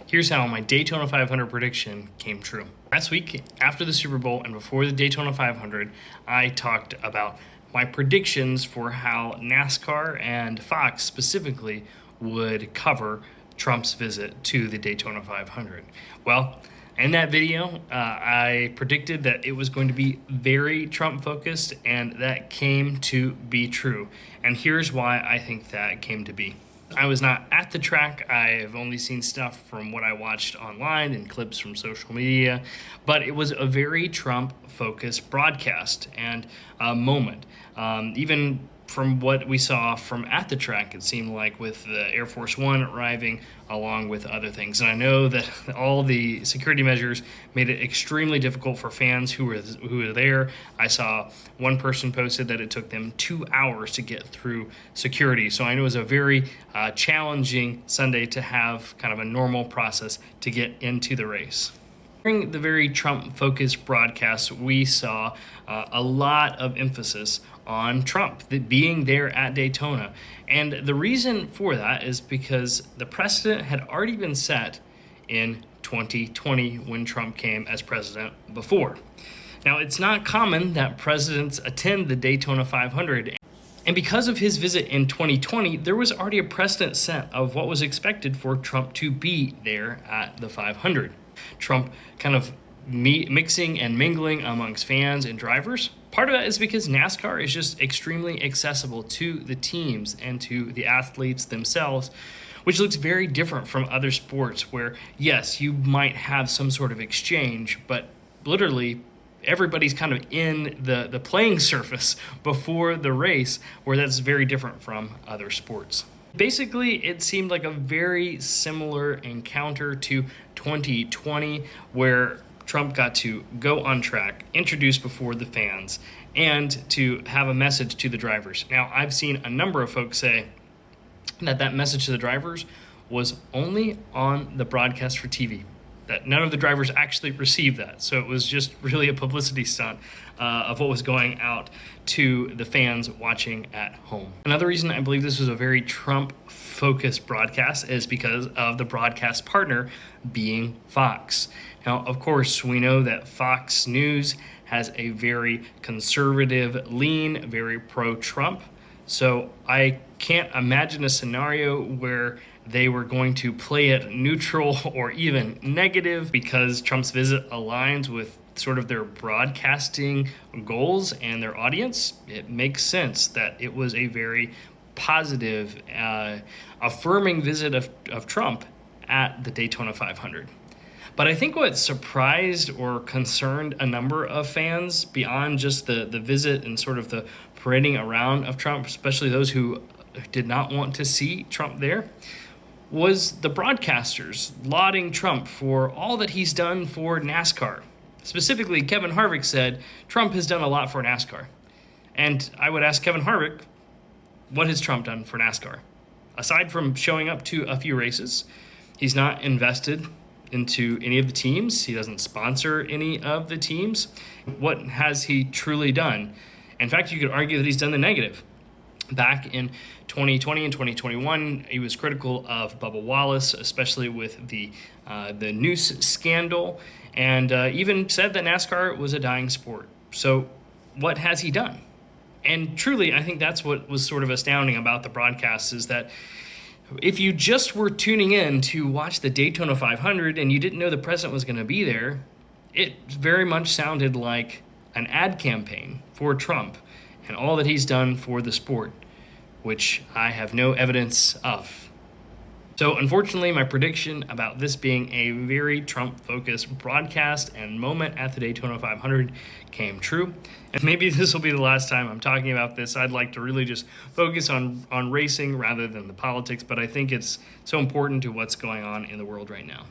Here's how my Daytona 500 prediction came true. Last week, after the Super Bowl and before the Daytona 500, I talked about my predictions for how NASCAR and Fox specifically would cover Trump's visit to the Daytona 500. Well, in that video, I predicted that it was going to be very Trump-focused, and that came to be true. And here's why I think that came to be. I was not at the track. I have only seen stuff from what I watched online and clips from social media, but it was a very Trump-focused broadcast and moment. Even from what we saw from at the track, it seemed like, with the Air Force One arriving along with other things. And I know that all the security measures made it extremely difficult for fans who were there. I saw one person posted that it took them 2 hours to get through security. So I know it was a very challenging Sunday to have kind of a normal process to get into the race. During the very Trump-focused broadcast, we saw a lot of emphasis on Trump being there at Daytona. And the reason for that is because the precedent had already been set in 2020 when Trump came as president before. Now, it's not common that presidents attend the Daytona 500. And because of his visit in 2020, there was already a precedent set of what was expected for Trump to be there at the 500. Trump kind of mixing and mingling amongst fans and drivers. Part of that is because NASCAR is just extremely accessible to the teams and to the athletes themselves, which looks very different from other sports where, yes, you might have some sort of exchange, but literally everybody's kind of in the playing surface before the race, where that's very different from other sports. Basically, it seemed like a very similar encounter to 2020, where Trump got to go on track, introduce before the fans, and to have a message to the drivers. Now, I've seen a number of folks say that message to the drivers was only on the broadcast for TV, that none of the drivers actually received that. So it was just really a publicity stunt of what was going out to the fans watching at home. Another reason I believe this was a very Trump-focused broadcast is because of the broadcast partner being Fox. Now, of course, we know that Fox News has a very conservative lean, very pro-Trump. So I can't imagine a scenario where they were going to play it neutral or even negative, because Trump's visit aligns with sort of their broadcasting goals and their audience. It makes sense that it was a very positive, affirming visit of Trump at the Daytona 500. But I think what surprised or concerned a number of fans beyond just the visit and sort of the parading around of Trump, especially those who did not want to see Trump there, was the broadcasters lauding Trump for all that he's done for NASCAR. Specifically, Kevin Harvick said Trump has done a lot for NASCAR. And I would ask Kevin Harvick, what has Trump done for NASCAR? Aside from showing up to a few races, he's not invested into any of the teams. He doesn't sponsor any of the teams. What has he truly done? In fact, you could argue that he's done the negative. Back in 2020 and 2021, he was critical of Bubba Wallace, especially with the noose scandal, and even said that NASCAR was a dying sport. So what has he done? And truly, I think that's what was sort of astounding about the broadcast, is that if you just were tuning in to watch the Daytona 500 and you didn't know the president was going to be there, it very much sounded like an ad campaign for Trump and all that he's done for the sport, which I have no evidence of. So unfortunately, my prediction about this being a very Trump-focused broadcast and moment at the Daytona 500 came true. And maybe this will be the last time I'm talking about this. I'd like to really just focus on racing rather than the politics, but I think it's so important to what's going on in the world right now.